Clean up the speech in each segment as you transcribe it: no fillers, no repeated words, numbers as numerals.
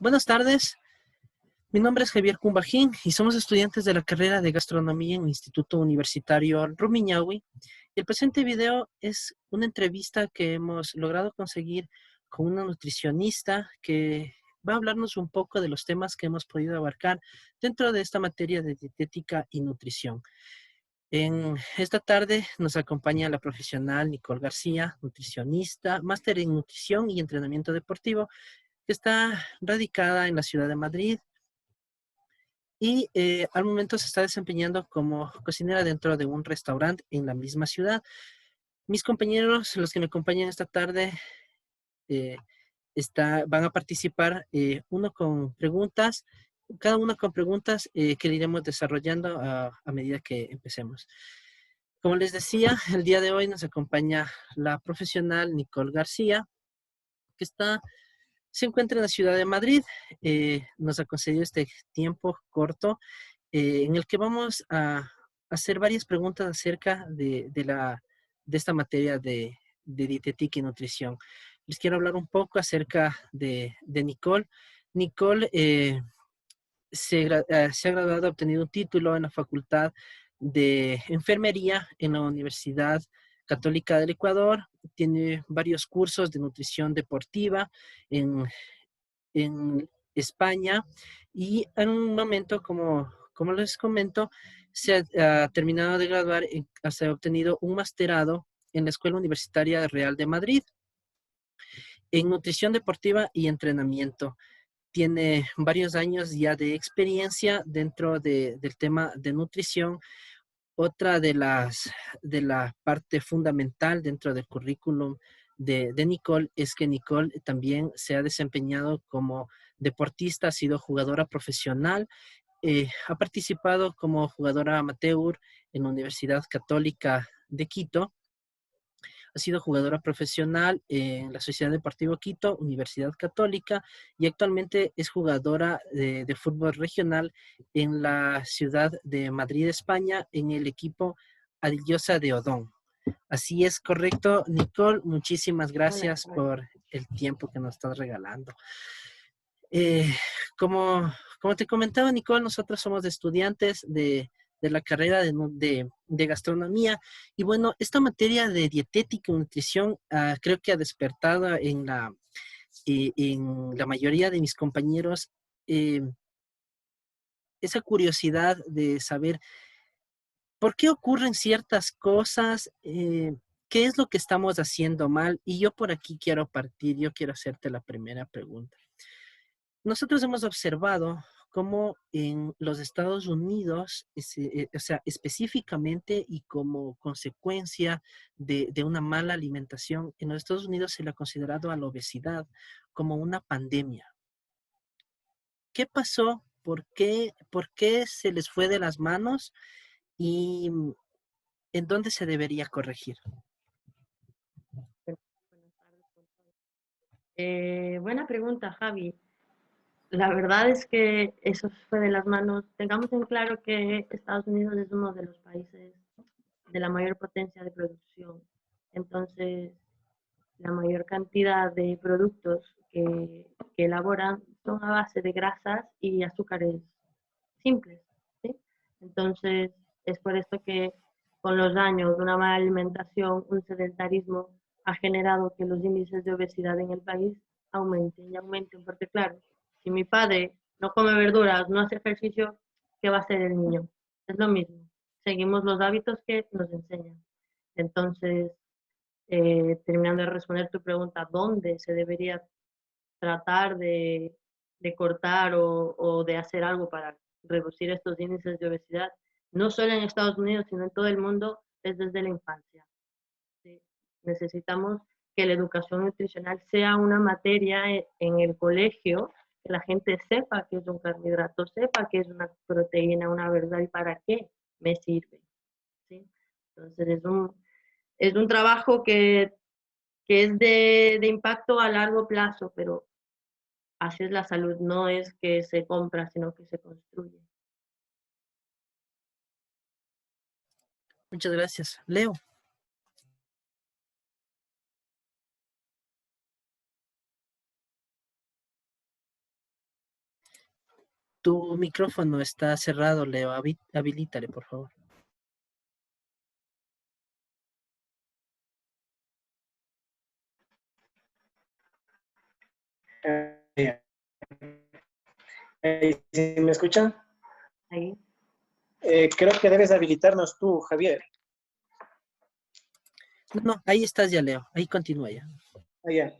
Buenas tardes, mi nombre es Javier Cumbajín y somos estudiantes de la carrera de gastronomía en el Instituto Universitario Rumiñahui. Y el presente video es una entrevista que hemos logrado conseguir con una nutricionista que va a hablarnos un poco de los temas que hemos podido abarcar dentro de esta materia de dietética y nutrición. En esta tarde nos acompaña la profesional Nicole García, nutricionista, máster en nutrición y entrenamiento deportivo, que está radicada en la ciudad de Madrid y al momento se está desempeñando como cocinera dentro de un restaurante en la misma ciudad. Mis compañeros, los que me acompañan esta tarde, eh, van a participar uno con preguntas, cada uno con preguntas que le iremos desarrollando a medida que empecemos. Como les decía, el día de hoy nos acompaña la profesional Nicole García, que se encuentra en la ciudad de Madrid. Nos ha concedido este tiempo corto en el que vamos a hacer varias preguntas acerca de esta materia de dietética y nutrición. Les quiero hablar un poco acerca de Nicole. Nicole se ha graduado, ha obtenido un título en la Facultad de Enfermería en la Universidad Católica del Ecuador. Tiene varios cursos de nutrición deportiva en, en España y en un momento, como les comento, se ha terminado de graduar, se ha obtenido un masterado en la Escuela Universitaria Real de Madrid en nutrición deportiva y entrenamiento. Tiene varios años ya de experiencia dentro del tema de nutrición. Otra de la parte fundamental dentro del currículum de Nicole es que Nicole también se ha desempeñado como deportista, ha sido jugadora profesional, ha participado como jugadora amateur en la Universidad Católica de Quito. Ha sido jugadora profesional en la Sociedad Deportiva Quito, Universidad Católica, y actualmente es jugadora de fútbol regional en la ciudad de Madrid, España, en el equipo Adillosa de Odón. Así es correcto, Nicole. Muchísimas Buenas gracias tardes. por el tiempo que nos estás regalando. Eh, como, como te comentaba, Nicole, nosotros somos estudiantes de la carrera de gastronomía y bueno, esta materia de dietética y nutrición creo que ha despertado en la mayoría de mis compañeros eh, esa curiosidad de saber por qué ocurren ciertas cosas, qué es lo que estamos haciendo mal. Y yo por aquí quiero partir, yo quiero hacerte la primera pregunta. Nosotros hemos observado cómo en los Estados Unidos, o sea, específicamente y como consecuencia de una mala alimentación, en los Estados Unidos se le ha considerado a la obesidad como una pandemia. ¿Qué pasó? Por qué se les fue de las manos? ¿Y en dónde se debería corregir? Buenas tardes con todos. Buena pregunta, Javi. La verdad es que eso fue de las manos. Tengamos en claro que Estados Unidos es uno de los países de la mayor potencia de producción. Entonces, la mayor cantidad de productos que elaboran son a base de grasas y azúcares simples, ¿sí? Entonces, es por esto que con los años, una mala alimentación, un sedentarismo, ha generado que los índices de obesidad en el país aumenten y aumenten, porque claro, si mi padre no come verduras, no hace ejercicio, ¿qué va a hacer el niño? Es lo mismo, seguimos los hábitos que nos enseñan. Entonces, terminando de responder tu pregunta, ¿dónde se debería tratar de cortar o de hacer algo para reducir estos índices de obesidad, no solo en Estados Unidos, sino en todo el mundo, es desde la infancia? ¿Sí? Necesitamos que la educación nutricional sea una materia en el colegio, que la gente sepa qué es un carbohidrato, sepa qué es una proteína, una verdura y para qué me sirve. ¿Sí? Entonces es un trabajo que es de impacto a largo plazo, pero así es la salud, no es que se compra, sino que se construye. Muchas gracias. Leo. Tu micrófono está cerrado, Leo. Habilítale, por favor. ¿Sí me escuchan? Ahí. Creo que debes habilitarnos tú, Javier. No, ahí estás ya, Leo. Ahí continúa ya. Ya.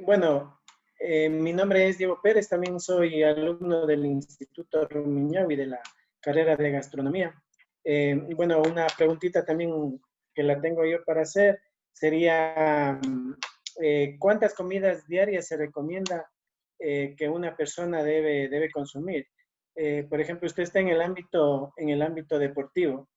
Bueno, mi nombre es Diego Pérez, también soy alumno del Instituto Rumiñahui de la carrera de gastronomía. Bueno, una preguntita también que la tengo yo para hacer sería, ¿cuántas comidas diarias se recomienda que una persona debe consumir? Por ejemplo, usted está en el ámbito deportivo.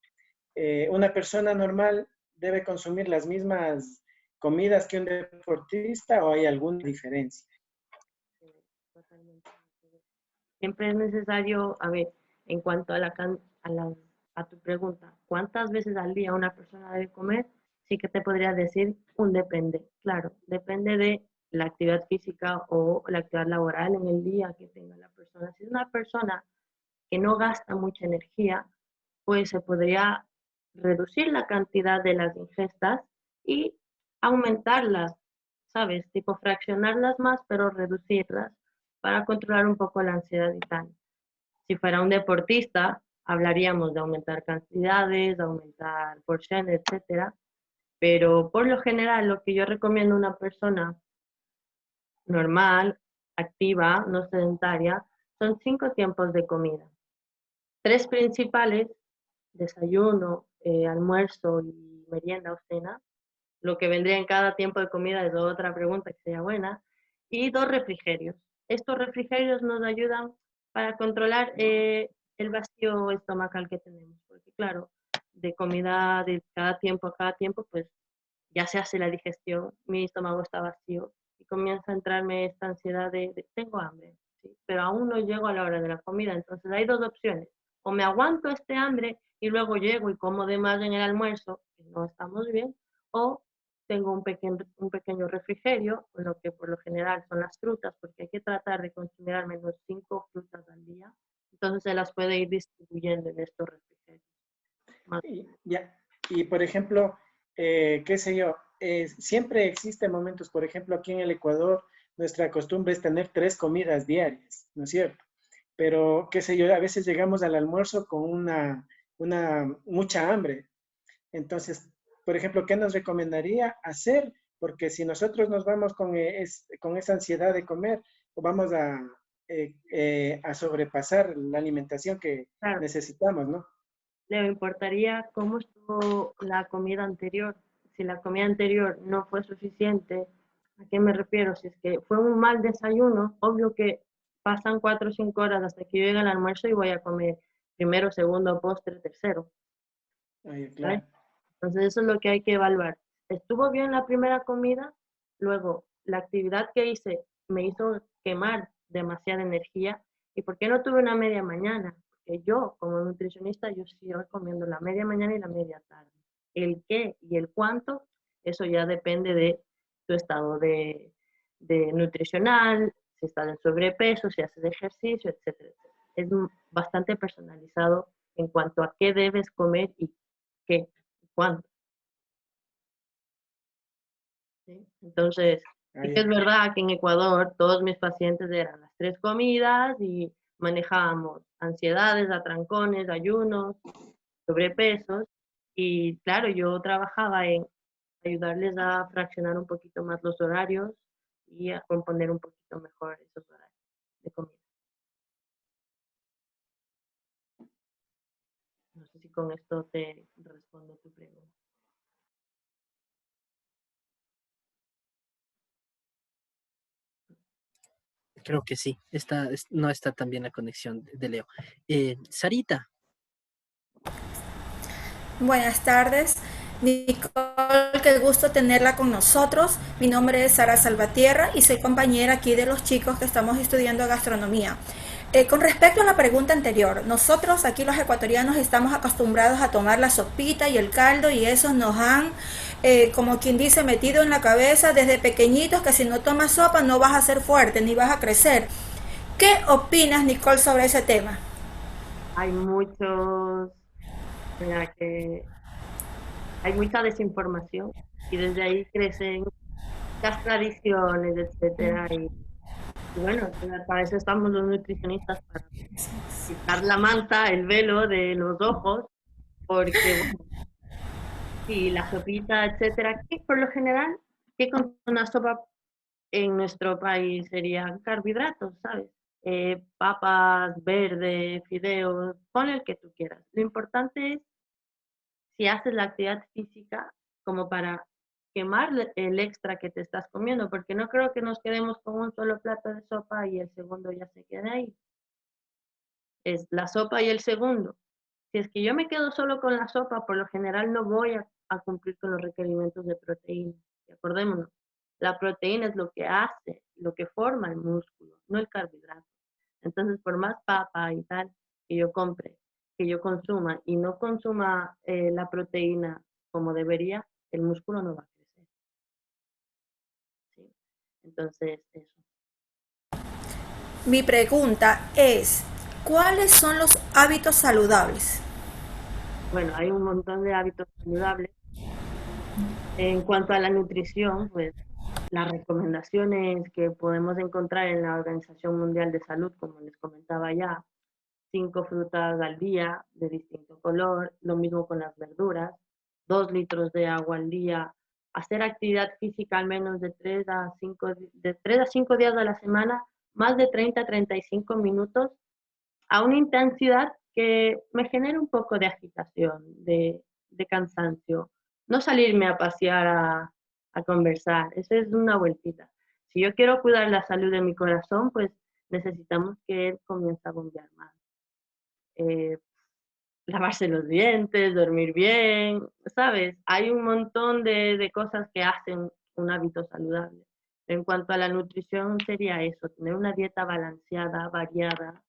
¿Una persona normal debe consumir las mismas comidas que un deportista o hay alguna diferencia? Totalmente. Siempre es necesario, a ver, en cuanto a, a tu pregunta, ¿cuántas veces al día una persona debe comer? Sí que te podría decir un depende. Claro, depende de la actividad física o la actividad laboral en el día que tenga la persona. Si es una persona que no gasta mucha energía, pues se podría reducir la cantidad de las ingestas y aumentarlas, ¿sabes? Tipo fraccionarlas más, pero reducirlas para controlar un poco la ansiedad y tal. Si fuera un deportista, hablaríamos de aumentar cantidades, de aumentar porciones, etcétera. Pero por lo general, lo que yo recomiendo a una persona normal, activa, no sedentaria, son 5 tiempos de comida. 3 principales, desayuno, almuerzo y merienda o cena. Lo que vendría en cada tiempo de comida es otra pregunta que sería buena. Y 2 refrigerios. Estos refrigerios nos ayudan para controlar el vacío estomacal que tenemos. Porque claro, de comida de cada tiempo a cada tiempo, pues ya se hace la digestión, mi estómago está vacío y comienza a entrarme esta ansiedad de tengo hambre, ¿sí? Pero aún no llego a la hora de la comida. Entonces hay 2 opciones. O me aguanto este hambre y luego llego y como de más en el almuerzo, que no estamos bien, o tengo un pequeño refrigerio, lo que por lo general son las frutas, porque hay que tratar de consumir al menos 5 frutas al día. Entonces se las puede ir distribuyendo en estos refrigerios. Y por ejemplo, qué sé yo, siempre existen momentos, por ejemplo, aquí en el Ecuador, nuestra costumbre es tener 3 comidas diarias, ¿no es cierto? Pero, qué sé yo, a veces llegamos al almuerzo con mucha hambre. Entonces, por ejemplo, ¿qué nos recomendaría hacer? Porque si nosotros nos vamos con esa ansiedad de comer, vamos a sobrepasar la alimentación que Claro. necesitamos, ¿no? Le importaría cómo estuvo la comida anterior. Si la comida anterior no fue suficiente, ¿a qué me refiero? Si es que fue un mal desayuno, obvio que pasan 4 o 5 horas hasta que yo llegue al almuerzo y voy a comer primero, segundo, postre, tercero. Ay, ¿Vale? claro. Entonces eso es lo que hay que evaluar. ¿Estuvo bien la primera comida? Luego, la actividad que hice me hizo quemar demasiada energía. ¿Y por qué no tuve una media mañana? Porque yo, como nutricionista, yo sí recomiendo la media mañana y la media tarde. El qué y el cuánto, eso ya depende de tu estado de nutricional, si estás en sobrepeso, si haces ejercicio, etcétera, etcétera. Es bastante personalizado en cuanto a qué debes comer y qué, cuánto. ¿Sí? Entonces, sí que es verdad que en Ecuador todos mis pacientes eran las 3 comidas y manejábamos ansiedades, atrancones, ayunos, sobrepesos. Y claro, yo trabajaba en ayudarles a fraccionar un poquito más los horarios y a componer un poquito mejor esos horarios de comida. No sé si con esto te respondo tu pregunta. Creo que sí. No está tan bien la conexión de Leo. Sarita. Buenas tardes, Nicole, qué gusto tenerla con nosotros. Mi nombre es Sara Salvatierra y soy compañera aquí de los chicos que estamos estudiando gastronomía. Con respecto a la pregunta anterior, nosotros aquí los ecuatorianos estamos acostumbrados a tomar la sopita y el caldo y eso nos han, como quien dice, metido en la cabeza desde pequeñitos que si no tomas sopa no vas a ser fuerte ni vas a crecer. ¿Qué opinas, Nicole, sobre ese tema? Hay muchos, mira, que hay mucha desinformación y desde ahí crecen las tradiciones, etcétera. Y bueno, para eso estamos los nutricionistas, para quitar la manta, el velo de los ojos, porque bueno, sí, la sopita, etcétera, que por lo general, que con una sopa en nuestro país serían carbohidratos, ¿sabes? Papas, verde, fideos, pon el que tú quieras. Lo importante es si haces la actividad física como para quemar el extra que te estás comiendo, porque no creo que nos quedemos con un solo plato de sopa y el segundo ya se quede ahí. Es la sopa y el segundo. Si es que yo me quedo solo con la sopa, por lo general no voy a cumplir con los requerimientos de proteína. Y acordémonos, la proteína es lo que hace, lo que forma el músculo, no el carbohidrato. Entonces, por más papa y tal que yo compre, que yo consuma y no consuma la proteína como debería, el músculo no va a crecer. ¿Sí? Entonces, eso. Mi pregunta es, ¿cuáles son los hábitos saludables? Bueno, hay un montón de hábitos saludables. En cuanto a la nutrición, pues las recomendaciones que podemos encontrar en la Organización Mundial de Salud, como les comentaba ya, 5 frutas al día de distinto color, lo mismo con las verduras, 2 litros de agua al día, hacer actividad física al menos de 3 a 5 días a la semana, más de 30 a 35 minutos, a una intensidad que me genere un poco de agitación, de cansancio. No salirme a pasear a conversar, eso es una vueltita. Si yo quiero cuidar la salud de mi corazón, pues necesitamos que él comience a bombear más. Eh, Lavarse los dientes, dormir bien, ¿sabes? Hay un montón de cosas que hacen un hábito saludable. En cuanto a la nutrición, sería eso, tener una dieta balanceada, variada,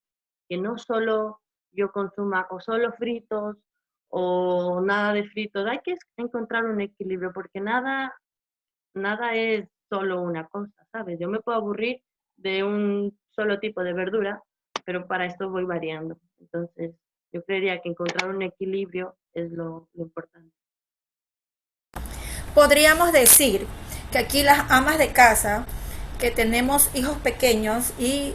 que no solo yo consuma o solo fritos o nada de fritos. Hay que encontrar un equilibrio porque nada es solo una cosa, ¿sabes? Yo me puedo aburrir de un solo tipo de verdura, pero para esto voy variando. Entonces, yo creería que encontrar un equilibrio es lo importante. Podríamos decir que aquí las amas de casa, que tenemos hijos pequeños y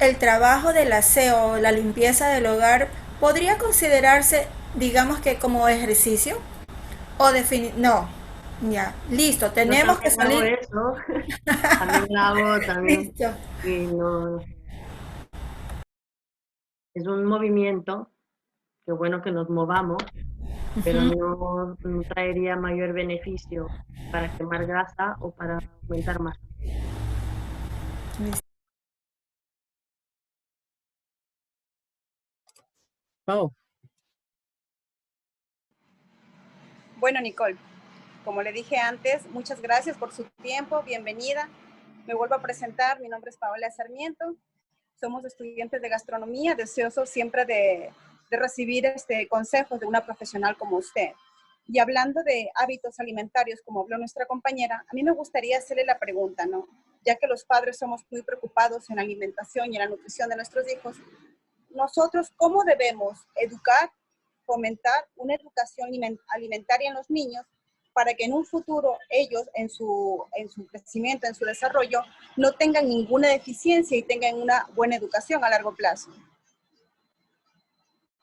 el trabajo del aseo, la limpieza del hogar, podría considerarse, digamos que como ejercicio o definir, no, ya, listo, Yo tenemos que también hago salir, eso, también lo hago, también, listo. y no, es un movimiento, que bueno que nos movamos, pero no traería mayor beneficio para quemar grasa o para aumentar masa. Pau, Bueno, Nicole, como le dije antes, muchas gracias por su tiempo, bienvenida. Me vuelvo a presentar, mi nombre es Paola Sarmiento, somos estudiantes de gastronomía, deseosos siempre de recibir consejos de una profesional como usted. Y hablando de hábitos alimentarios, como habló nuestra compañera, a mí me gustaría hacerle la pregunta, ¿no? Ya que los padres somos muy preocupados en la alimentación y en la nutrición de nuestros hijos, nosotros, ¿cómo debemos educar, fomentar una educación alimentaria en los niños para que en un futuro ellos, en su crecimiento, en su desarrollo, no tengan ninguna deficiencia y tengan una buena educación a largo plazo?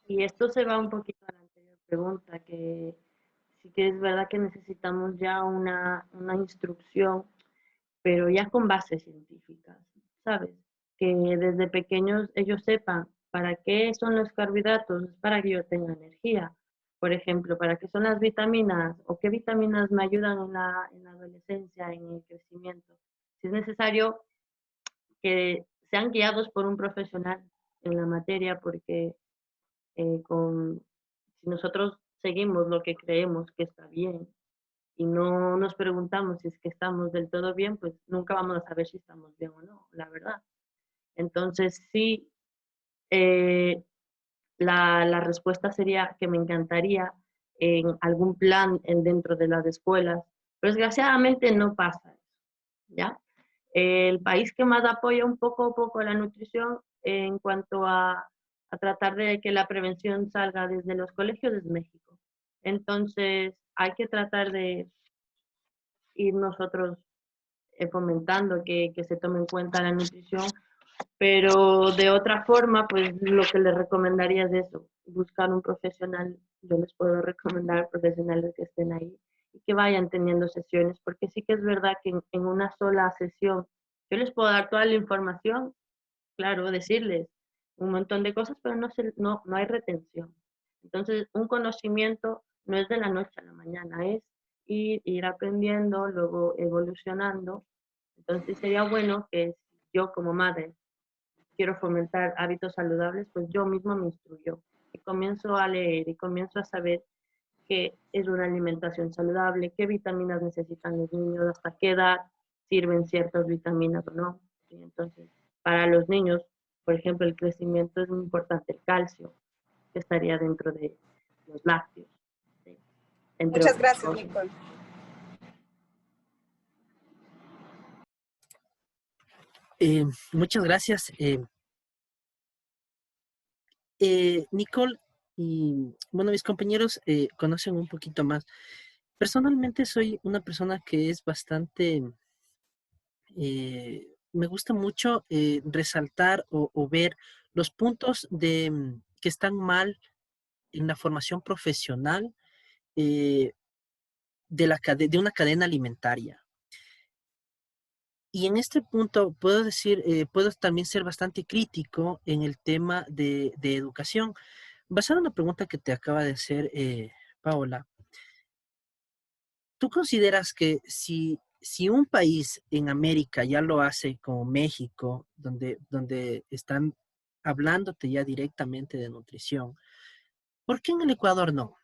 Y esto se va un poquito a la anterior pregunta, que sí que es verdad que necesitamos ya una instrucción, pero ya con bases científicas, ¿sabes? Que desde pequeños ellos sepan para qué son los carbohidratos, es para que yo tenga energía. Por ejemplo, para qué son las vitaminas o qué vitaminas me ayudan en la adolescencia, en el crecimiento. Si es necesario que sean guiados por un profesional en la materia, porque si nosotros seguimos lo que creemos que está bien y no nos preguntamos si es que estamos del todo bien, pues nunca vamos a saber si estamos bien o no, la verdad. Entonces, sí, eh, la respuesta sería que me encantaría en algún plan dentro de las escuelas, pero desgraciadamente no pasa eso, ¿ya? El país que más apoya un poco la nutrición en cuanto a tratar de que la prevención salga desde los colegios es México. Entonces, hay que tratar de ir nosotros fomentando que se tome en cuenta la nutrición, pero de otra forma, pues lo que les recomendaría es eso, buscar un profesional. Yo les puedo recomendar profesionales que estén ahí y que vayan teniendo sesiones, porque sí que es verdad que en una sola sesión yo les puedo dar toda la información, claro, decirles un montón de cosas, pero no hay retención. Entonces, un conocimiento no es de la noche a la mañana, es ir aprendiendo, luego evolucionando. Entonces, sería bueno que yo como madre quiero fomentar hábitos saludables, pues yo misma me instruyo y comienzo a leer y comienzo a saber qué es una alimentación saludable, qué vitaminas necesitan los niños, hasta qué edad sirven ciertas vitaminas o no. ¿Sí? Entonces, para los niños, por ejemplo, el crecimiento es muy importante, el calcio, que estaría dentro de los lácteos, ¿sí? Entre Muchas otras gracias, cosas. Nicole. Muchas gracias. Nicole y, bueno, mis compañeros conocen un poquito más. Personalmente soy una persona que es bastante, me gusta mucho resaltar o ver los puntos que están mal en la formación profesional eh, de una cadena alimentaria. Y en este punto puedo decir, puedo también ser bastante crítico en el tema de educación. Basado en la pregunta que te acaba de hacer Paola, ¿tú consideras que si un país en América ya lo hace como México, donde están hablándote ya directamente de nutrición, ¿por qué en el Ecuador no?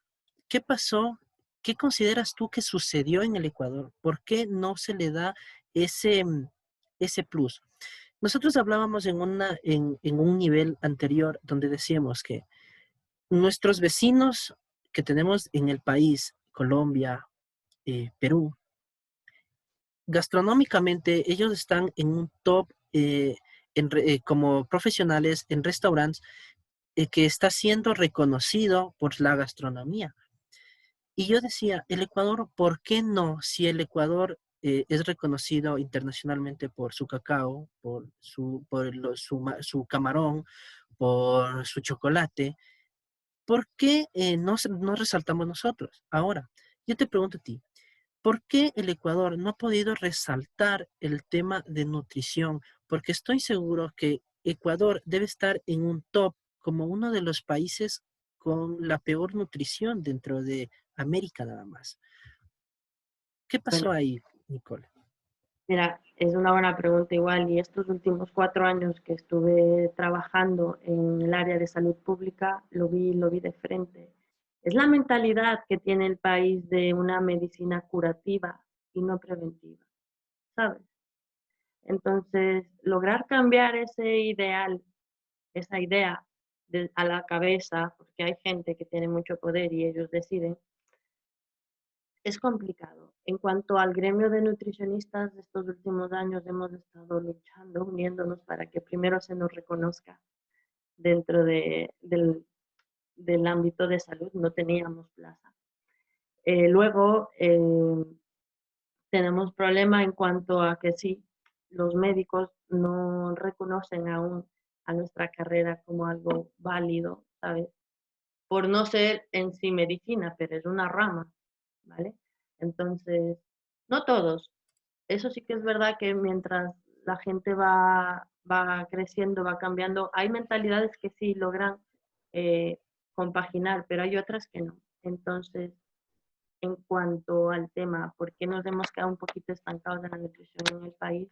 ¿Qué pasó? ¿Qué consideras tú que sucedió en el Ecuador? ¿Por qué no se le da ese plus? Nosotros hablábamos en un nivel anterior donde decíamos que nuestros vecinos que tenemos en el país, Colombia, Perú, gastronómicamente ellos están en un top como profesionales en restaurantes que está siendo reconocido por la gastronomía. Y yo decía, el Ecuador, ¿por qué no? Si el Ecuador es reconocido internacionalmente por su cacao, su camarón, por su chocolate, ¿por qué no resaltamos nosotros? Ahora, yo te pregunto a ti, ¿por qué el Ecuador no ha podido resaltar el tema de nutrición? Porque estoy seguro que Ecuador debe estar en un top como uno de los países con la peor nutrición dentro de América nada más. ¿Qué Bueno, pasó ahí, Nicole? mira, es una buena pregunta igual y estos últimos 4 años que estuve trabajando en el área de salud pública, lo vi de frente. Es la mentalidad que tiene el país de una medicina curativa y no preventiva, ¿sabes? Entonces, lograr cambiar ese ideal, esa idea a la cabeza, porque hay gente que tiene mucho poder y ellos deciden, es complicado. En cuanto al gremio de nutricionistas, de estos últimos años hemos estado luchando, uniéndonos para que primero se nos reconozca dentro del ámbito de salud, no teníamos plaza. Luego, tenemos problema en cuanto a que sí, los médicos no reconocen aún a nuestra carrera como algo válido, ¿sabes? Por no ser en sí medicina, pero es una rama, ¿vale? Entonces, no todos. Eso sí que es verdad que mientras la gente va creciendo, va cambiando, hay mentalidades que sí logran compaginar, pero hay otras que no. Entonces, en cuanto al tema, ¿por qué nos hemos quedado un poquito estancados en la nutrición en el país?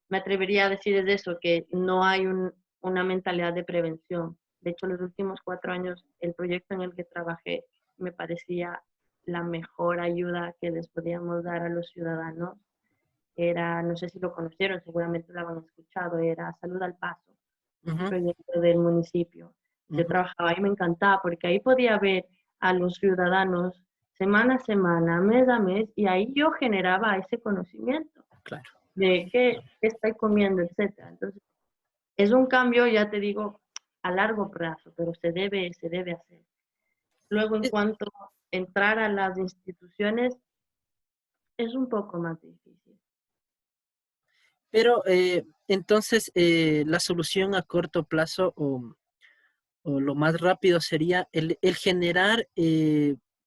Me atrevería a decir es eso, que no hay una mentalidad de prevención. De hecho, los últimos 4 años, el proyecto en el que trabajé me parecía la mejor ayuda que les podíamos dar a los ciudadanos. Era, no sé si lo conocieron, seguramente lo han escuchado, era Salud al Paso, un Ujú, proyecto del municipio. Yo ujú, trabajaba ahí, me encantaba, porque ahí podía ver a los ciudadanos semana a semana, mes a mes, y ahí yo generaba ese conocimiento. claro. de qué estoy comiendo, etcétera. Entonces, es un cambio, ya te digo, a largo plazo, pero se debe hacer. Luego, en Eh, cuanto a entrar a las instituciones, es un poco más difícil. Pero entonces la solución a corto plazo o lo más rápido sería el generar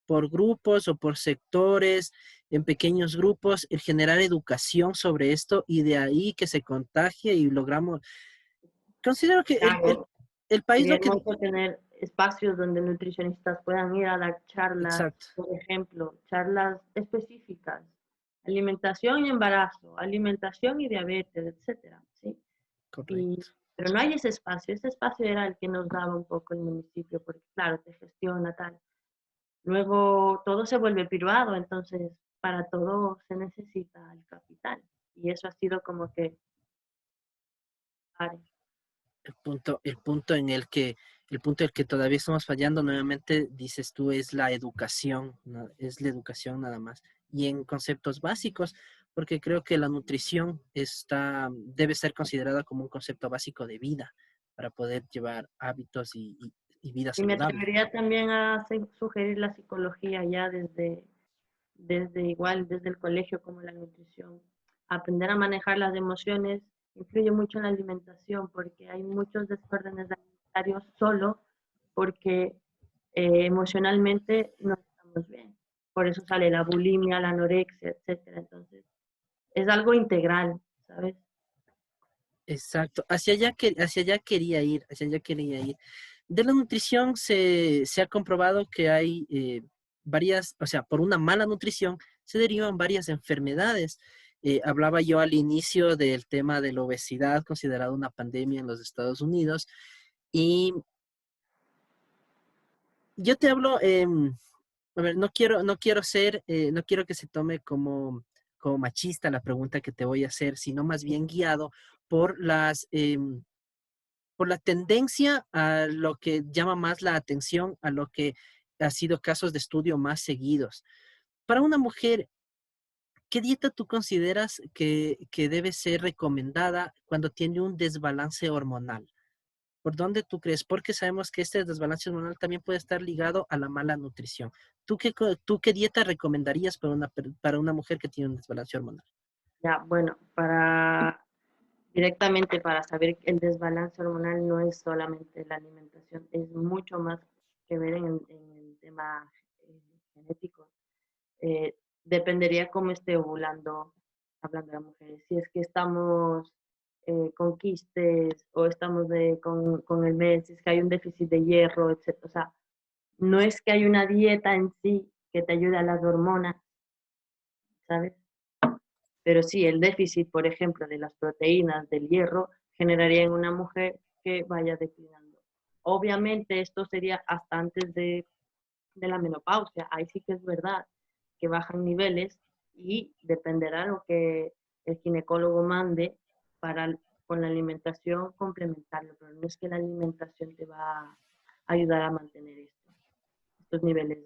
por grupos o por sectores, en pequeños grupos, el generar educación sobre esto y de ahí que se contagie y logramos. Considero que Claro, el país lo sería que... hermoso tener espacios donde nutricionistas puedan ir a dar charlas, Exacto, por ejemplo, charlas específicas, alimentación y embarazo, alimentación y diabetes, etcétera, ¿sí? correcto. Pero no hay ese espacio era el que nos daba un poco el municipio, porque claro, te gestiona tal. Luego todo se vuelve privado, entonces para todo se necesita el capital. Y eso ha sido como que, vale, El punto en el que todavía estamos fallando, nuevamente dices tú, es la educación, ¿no? Es la educación nada más. Y en conceptos básicos, porque creo que la nutrición debe ser considerada como un concepto básico de vida para poder llevar hábitos y vida y me saludable. atrevería también a sugerir la psicología ya desde igual, desde el colegio como la nutrición. Aprender a manejar las emociones influye mucho en la alimentación porque hay muchos desórdenes alimentarios solo porque emocionalmente no estamos bien. Por eso sale la bulimia, la anorexia, etcétera. Entonces, es algo integral, ¿sabes? Exacto, hacia allá quería ir, hacia allá quería ir. De la nutrición se ha comprobado que hay varias, o sea, por una mala nutrición se derivan varias enfermedades. Hablaba yo al inicio del tema de la obesidad, considerada una pandemia en los Estados Unidos, y yo te hablo, a ver, no quiero que se tome como machista la pregunta que te voy a hacer, sino más bien guiado por por la tendencia a lo que llama más la atención, a lo que ha sido casos de estudio más seguidos. Para una mujer, ¿qué dieta tú consideras que debe ser recomendada cuando tiene un desbalance hormonal? ¿Por dónde tú crees? Porque sabemos que este desbalance hormonal también puede estar ligado a la mala nutrición. ¿Tú qué dieta recomendarías para una mujer que tiene un desbalance hormonal? Ya, bueno, directamente para saber que el desbalance hormonal no es solamente la alimentación, es mucho más que ver en el tema genético. Dependería cómo esté ovulando, hablando de mujeres. Si es que estamos con quistes o estamos con el mes, si es que hay un déficit de hierro, etc. O sea, no es que hay una dieta en sí que te ayude a las hormonas, ¿sabes? Pero sí, el déficit, por ejemplo, de las proteínas, del hierro, generaría en una mujer que vaya declinando. Obviamente esto sería hasta antes de la menopausia. Ahí sí que es verdad que bajan niveles y dependerá lo que el ginecólogo mande para con la alimentación complementaria, pero no es que la alimentación te va a ayudar a mantener estos niveles,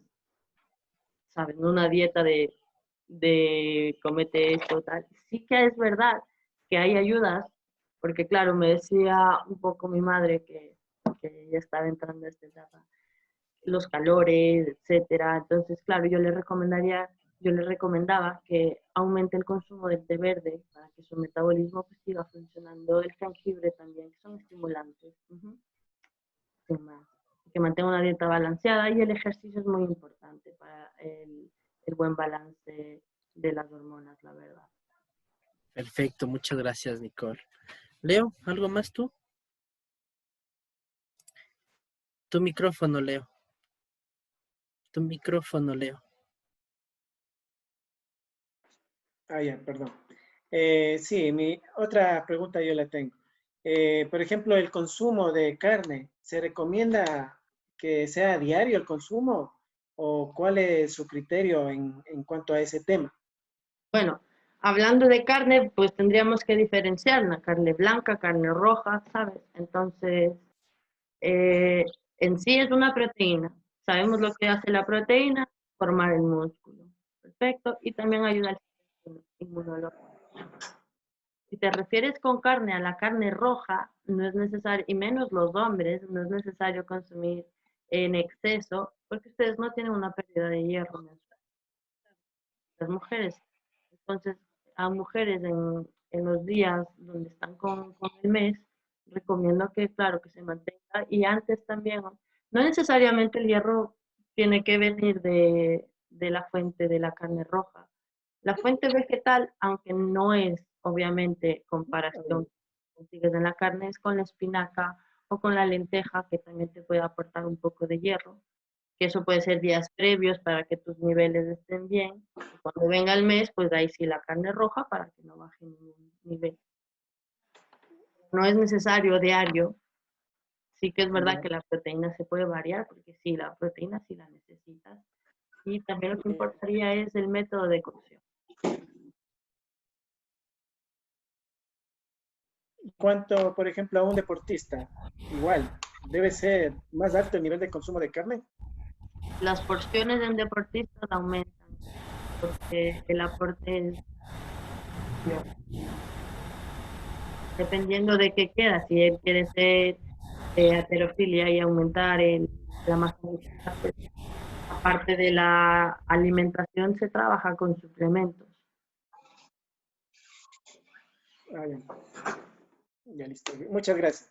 ¿sabes? No una dieta de comete esto, tal. Sí que es verdad que hay ayudas, porque claro, me decía un poco mi madre que ya estaba entrando a esta etapa, los calores, etcétera. Entonces, claro, yo le recomendaba que aumente el consumo del té verde para que su metabolismo pues, siga funcionando, el jengibre también, que son estimulantes. Sin más. Que mantenga una dieta balanceada y el ejercicio es muy importante para el buen balance de las hormonas, la verdad. Perfecto, muchas gracias, Nicole. Leo, ¿algo más tú? Tu micrófono, Leo. Tu micrófono, Leo. Ah, ya, perdón. Sí, mi otra pregunta yo la tengo. Por ejemplo, el consumo de carne, ¿se recomienda que sea diario el consumo o cuál es su criterio en cuanto a ese tema? Bueno, hablando de carne, pues tendríamos que diferenciar una carne blanca, carne roja, ¿sabes? Entonces, eh, en sí es una proteína. Sabemos lo que hace la proteína, formar el músculo. Perfecto. Y también ayuda al sistema inmunológico. Si te refieres con carne a la carne roja, no es necesario, y menos los hombres, no es necesario consumir en exceso, porque ustedes no tienen una pérdida de hierro menstrual. Las mujeres. Entonces, a mujeres en los días donde están con el mes, recomiendo que, claro, que se mantenga. Y antes también, no necesariamente el hierro tiene que venir de la fuente de la carne roja. La fuente vegetal, aunque no es obviamente comparación consigues en la carne, es con la espinaca o con la lenteja, que también te puede aportar un poco de hierro, que eso puede ser días previos para que tus niveles estén bien. Y cuando venga el mes, pues ahí sí la carne roja para que no baje ningún nivel. No es necesario diario. Sí que es verdad que la proteína se puede variar, porque sí, la proteína sí la necesitas. Y también lo que importaría es el método de cocción. ¿Cuánto, por ejemplo, a un deportista? Igual, debe ser más alto el nivel de consumo de carne. Las porciones en deportistas aumentan, porque el aporte es dependiendo de qué queda. Si él quiere ser halterofilia y aumentar la masa muscular, pues, aparte de la alimentación, se trabaja con suplementos. Ah, ya. Ya listo. Muchas gracias.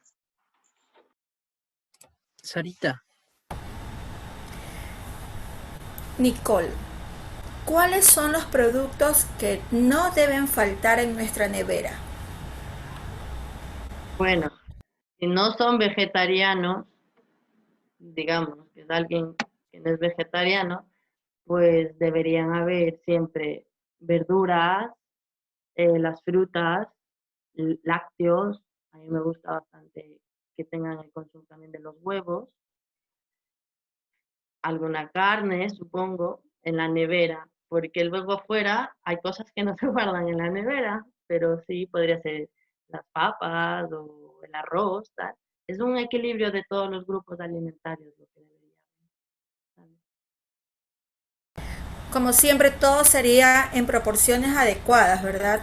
Sarita, Nicole, ¿cuáles son los productos que no deben faltar en nuestra nevera? Bueno, si no son vegetarianos, digamos que es alguien que no es vegetariano, pues deberían haber siempre verduras, las frutas, lácteos. A mí me gusta bastante que tengan el consumo también de los huevos, alguna carne, supongo, en la nevera, porque luego afuera hay cosas que no se guardan en la nevera, pero sí podría ser las papas o el arroz, tal. Es un equilibrio de todos los grupos alimentarios lo que debería haber. Como siempre, todo sería en proporciones adecuadas, ¿verdad?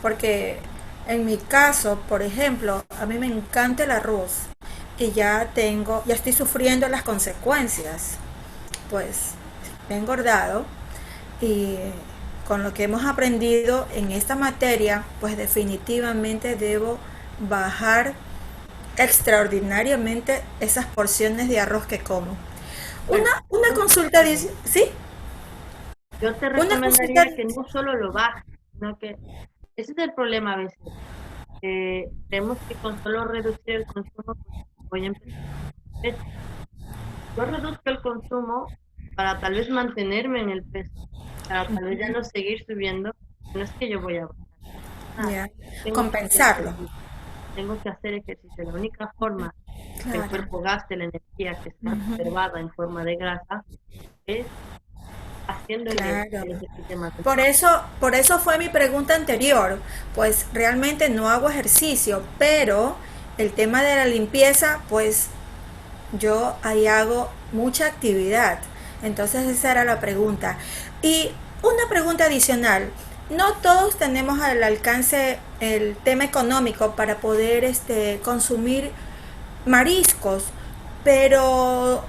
Porque en mi caso, por ejemplo, a mí me encanta el arroz y ya estoy sufriendo las consecuencias. Pues me he engordado y con lo que hemos aprendido en esta materia, pues definitivamente debo bajar extraordinariamente esas porciones de arroz que como. Bueno, Una consulta dice, ¿sí? yo te Una consulta, recomendaría que no solo lo bajes, sino que ese es el problema a veces. Creemos que con solo reducir el consumo pues, voy a empezar. Yo reduzco el consumo para tal vez mantenerme en el peso, para tal vez ya no seguir subiendo. No es que yo voy a bajar. ya, Tengo que hacer compensarlo. ejercicio. Tengo que hacer ejercicio. La única forma que el Claro. cuerpo gaste la energía que está reservada en forma de grasa es haciendo Claro. el ejercicio más. Por eso fue mi pregunta anterior. Pues realmente no hago ejercicio, pero el tema de la limpieza, pues yo ahí hago mucha actividad. Entonces esa era la pregunta. Y una pregunta adicional. No todos tenemos al alcance el tema económico para poder consumir mariscos, pero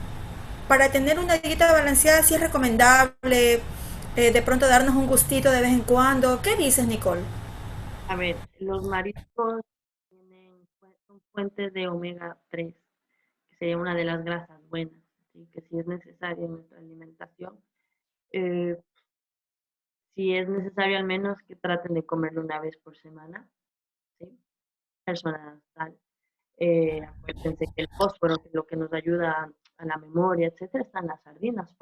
para tener una dieta balanceada sí es recomendable de pronto darnos un gustito de vez en cuando. ¿Qué dices, Nicole? A ver, los mariscos son fuentes de omega 3, que sería una de las grasas buenas, ¿sí? Que si es necesario en nuestra alimentación. Eh, si es necesario, al menos que traten de comerlo una vez por semana, ¿sí? Personas tal. Acuérdense que el fósforo, que es lo que nos ayuda a la memoria, etcétera, están las sardinas,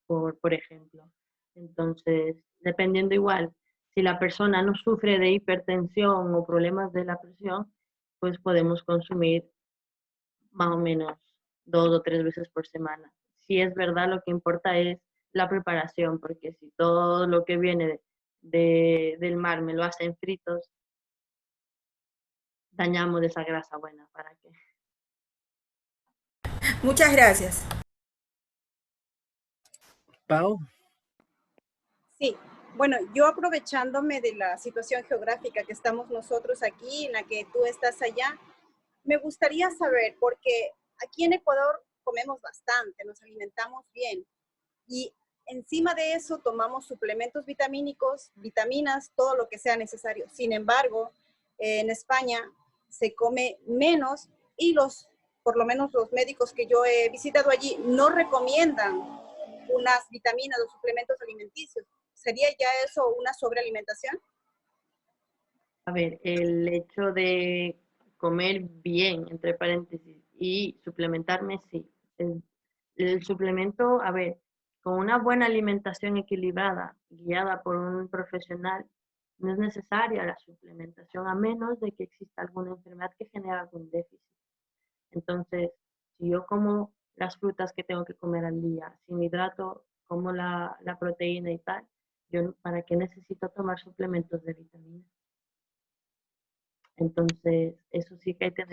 por ejemplo. Entonces, dependiendo igual, si la persona no sufre de hipertensión o problemas de la presión, pues podemos consumir más o menos 2 o 3 veces por semana. Si es verdad, lo que importa es la preparación, porque si todo lo que viene del mar me lo hacen fritos, dañamos esa grasa buena. ¿Para qué? Muchas gracias. Pau, Sí, Bueno, yo aprovechándome de la situación geográfica que estamos nosotros aquí, en la que tú estás allá, me gustaría saber, porque aquí en Ecuador comemos bastante, nos alimentamos bien y encima de eso tomamos suplementos vitamínicos, vitaminas, todo lo que sea necesario. Sin embargo, en España se come menos y por lo menos los médicos que yo he visitado allí, no recomiendan unas vitaminas o suplementos alimenticios. ¿Sería ya eso una sobrealimentación? A ver, el hecho de comer bien, entre paréntesis, y suplementarme, sí. El suplemento, a ver, con una buena alimentación equilibrada, guiada por un profesional, no es necesaria la suplementación a menos de que exista alguna enfermedad que genere algún déficit. Entonces, si yo como las frutas que tengo que comer al día, si me hidrato, como la proteína y tal, yo, ¿para qué necesito tomar suplementos de vitaminas? Entonces, eso sí que hay que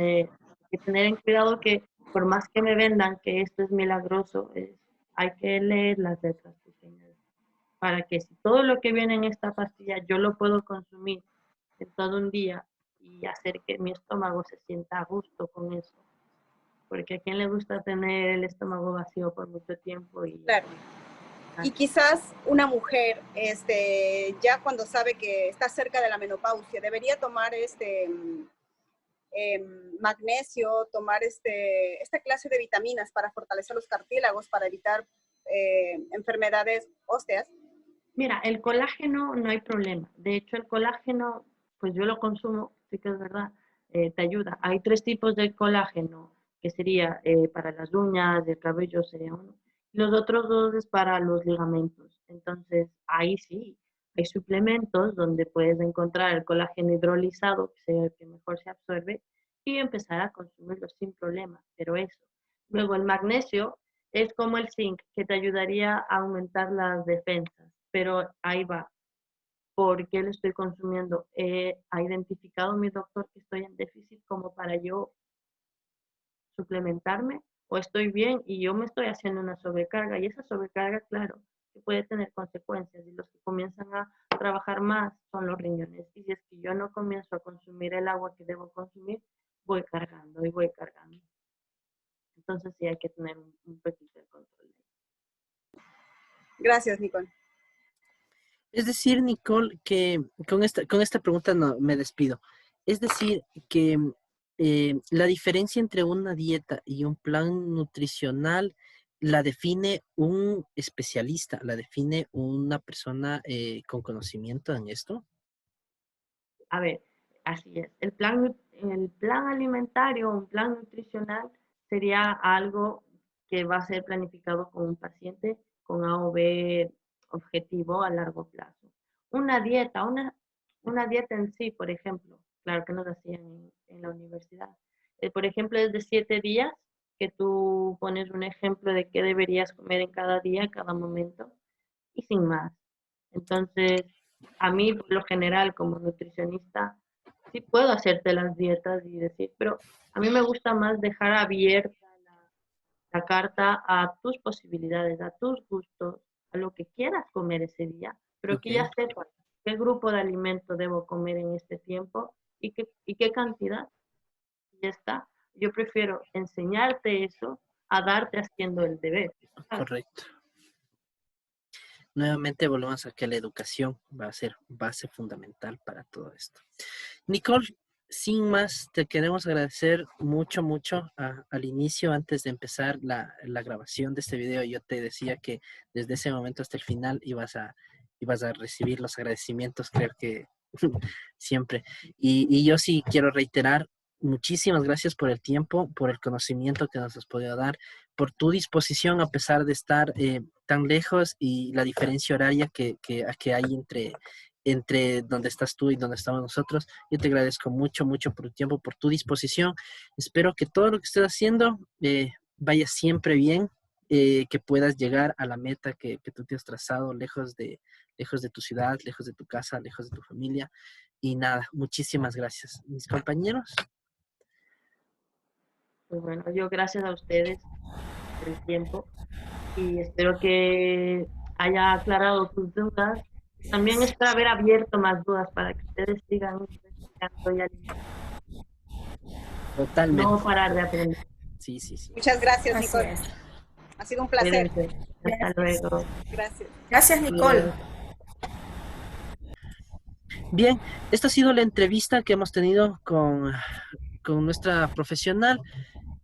tener en cuidado que por más que me vendan que esto es milagroso, hay que leer las letras pequeñas para que si todo lo que viene en esta pastilla yo lo puedo consumir en todo un día y hacer que mi estómago se sienta a gusto con eso. Porque a quién le gusta tener el estómago vacío por mucho tiempo Claro. Y quizás una mujer, ya cuando sabe que está cerca de la menopausia, debería tomar magnesio, tomar esta clase de vitaminas para fortalecer los cartílagos, para evitar enfermedades óseas. Mira, el colágeno no hay problema. De hecho, el colágeno, pues yo lo consumo, sí que es verdad, te ayuda. Hay 3 tipos de colágeno, que sería para las uñas, el cabello sería uno. Los otros 2 es para los ligamentos. Entonces, ahí sí, hay suplementos donde puedes encontrar el colágeno hidrolizado, que sea el que mejor se absorbe, y empezar a consumirlo sin problema. Pero eso. Luego, el magnesio es como el zinc, que te ayudaría a aumentar las defensas. Pero ahí va. ¿Por qué lo estoy consumiendo? ¿Ha identificado mi doctor que estoy en déficit como para yo suplementarme? ¿O estoy bien y yo me estoy haciendo una sobrecarga? Y esa sobrecarga, claro, que puede tener consecuencias. Y los que comienzan a trabajar más son los riñones. Y si es que yo no comienzo a consumir el agua que debo consumir, voy cargando y voy cargando. Entonces sí hay que tener un poquito de control. Gracias, Nicole. Es decir, Nicole, que con esta pregunta no, me despido. Es decir, que la diferencia entre una dieta y un plan nutricional la define un especialista, la define una persona con conocimiento en esto. A ver, así es. El plan alimentario, un plan nutricional, sería algo que va a ser planificado con un paciente con A o B objetivo a largo plazo. Una dieta en sí, por ejemplo, claro que nos hacían en la universidad. Por ejemplo, es de 7 días que tú pones un ejemplo de qué deberías comer en cada día, en cada momento, y sin más. Entonces, a mí, por lo general, como nutricionista, sí puedo hacerte las dietas y decir, pero a mí me gusta más dejar abierta la carta a tus posibilidades, a tus gustos, a lo que quieras comer ese día, pero que Okay. ya sepas qué grupo de alimento debo comer en este tiempo y qué cantidad. Y ya está. Yo prefiero enseñarte eso a darte haciendo el deber. Correcto. Nuevamente volvemos a que la educación va a ser base fundamental para todo esto. Nicole, sin más, te queremos agradecer mucho, mucho al inicio, antes de empezar la grabación de este video. Yo te decía que desde ese momento hasta el final ibas a recibir los agradecimientos, creo que siempre. Y yo sí quiero reiterar, muchísimas gracias por el tiempo, por el conocimiento que nos has podido dar, por tu disposición a pesar de estar tan lejos y la diferencia horaria que hay entre donde estás tú y donde estamos nosotros. Yo te agradezco mucho, mucho por tu tiempo, por tu disposición. Espero que todo lo que estés haciendo vaya siempre bien, que puedas llegar a la meta que tú te has trazado lejos de tu ciudad, lejos de tu casa, lejos de tu familia. Y nada, muchísimas gracias. Mis compañeros. Pues bueno, yo gracias a ustedes por el tiempo y espero que haya aclarado tus dudas También espero haber abierto más dudas para que ustedes sigan investigando y Totalmente. no parar de aprender. Sí, sí, sí. Muchas gracias, Así Nicole. es. Ha sido un placer. Cuídense. Hasta luego. Gracias. Gracias, Nicole. Adiós. Bien, esta ha sido la entrevista que hemos tenido con nuestra profesional.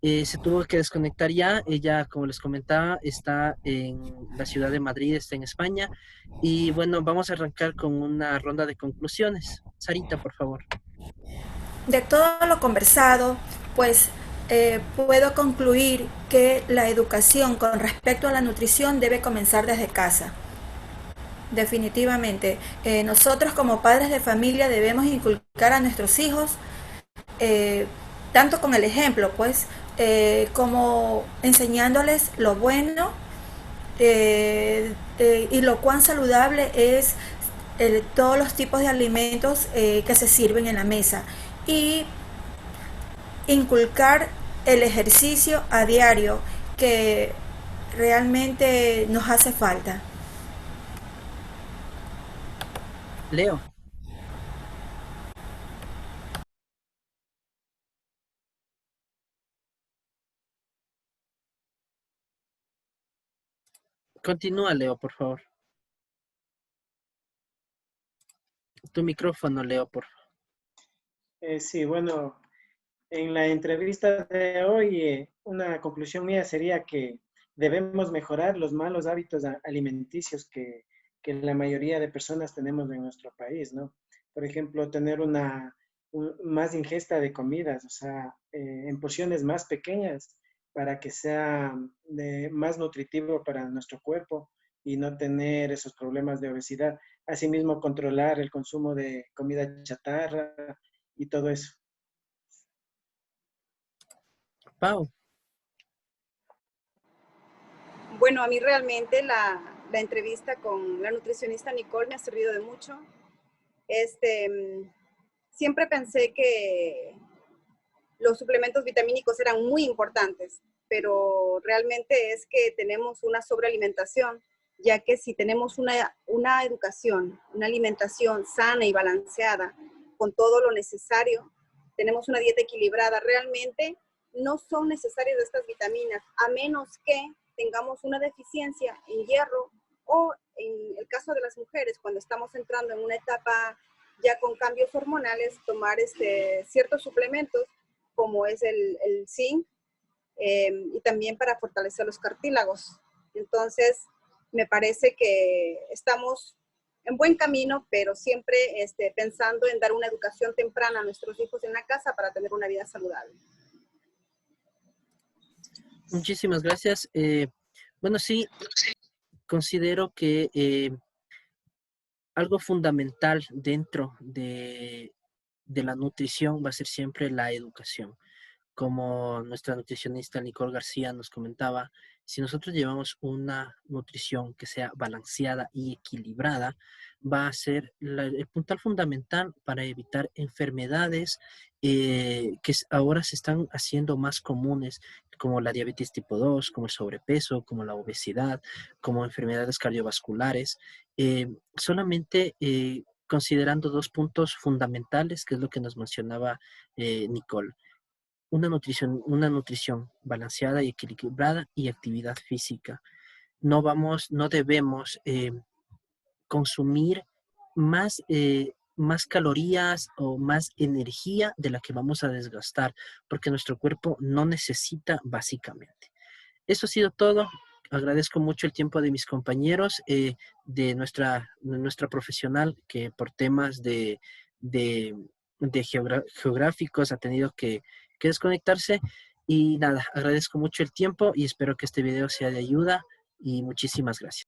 Se tuvo que desconectar ya. Ella, como les comentaba, está en la ciudad de Madrid, está en España. Y bueno, vamos a arrancar con una ronda de conclusiones. Sarita, por favor. De todo lo conversado, pues puedo concluir que la educación con respecto a la nutrición debe comenzar desde casa. Definitivamente, nosotros como padres de familia debemos inculcar a nuestros hijos, eh, tanto con el ejemplo, pues, como enseñándoles lo bueno y lo cuán saludable es todos los tipos de alimentos que se sirven en la mesa. Y inculcar el ejercicio a diario que realmente nos hace falta. Leo. Continúa, Leo, por favor. Tu micrófono, Leo, por favor. Sí, bueno, en la entrevista de hoy, una conclusión mía sería que debemos mejorar los malos hábitos alimenticios que la mayoría de personas tenemos en nuestro país, ¿no? Por ejemplo, tener más ingesta de comidas, o sea, en porciones más pequeñas para que sea más nutritivo para nuestro cuerpo y no tener esos problemas de obesidad. Asimismo, controlar el consumo de comida chatarra y todo eso. Pau. Bueno, a mí realmente la entrevista con la nutricionista Nicole me ha servido de mucho. Siempre pensé que los suplementos vitamínicos eran muy importantes, pero realmente es que tenemos una sobrealimentación, ya que si tenemos una educación, una alimentación sana y balanceada, con todo lo necesario, tenemos una dieta equilibrada, realmente no son necesarias estas vitaminas, a menos que tengamos una deficiencia en hierro o en el caso de las mujeres, cuando estamos entrando en una etapa ya con cambios hormonales, tomar ciertos suplementos como es el zinc, y también para fortalecer los cartílagos. Entonces, me parece que estamos en buen camino, pero siempre pensando en dar una educación temprana a nuestros hijos en la casa para tener una vida saludable. Muchísimas gracias. Bueno, sí, considero que algo fundamental dentro de la nutrición va a ser siempre la educación. Como nuestra nutricionista Nicole García nos comentaba, si nosotros llevamos una nutrición que sea balanceada y equilibrada, va a ser el puntal fundamental para evitar enfermedades que ahora se están haciendo más comunes, como la diabetes tipo 2, como el sobrepeso, como la obesidad, como enfermedades cardiovasculares. Solamente considerando dos puntos fundamentales, que es lo que nos mencionaba Nicole: una nutrición balanceada y equilibrada y actividad física. No debemos consumir más calorías o más energía de la que vamos a desgastar, porque nuestro cuerpo no necesita básicamente. Eso ha sido todo. Agradezco mucho el tiempo de mis compañeros, de nuestra profesional, que por temas de, geográficos ha tenido que desconectarse. Y nada, agradezco mucho el tiempo y espero que este video sea de ayuda y muchísimas gracias.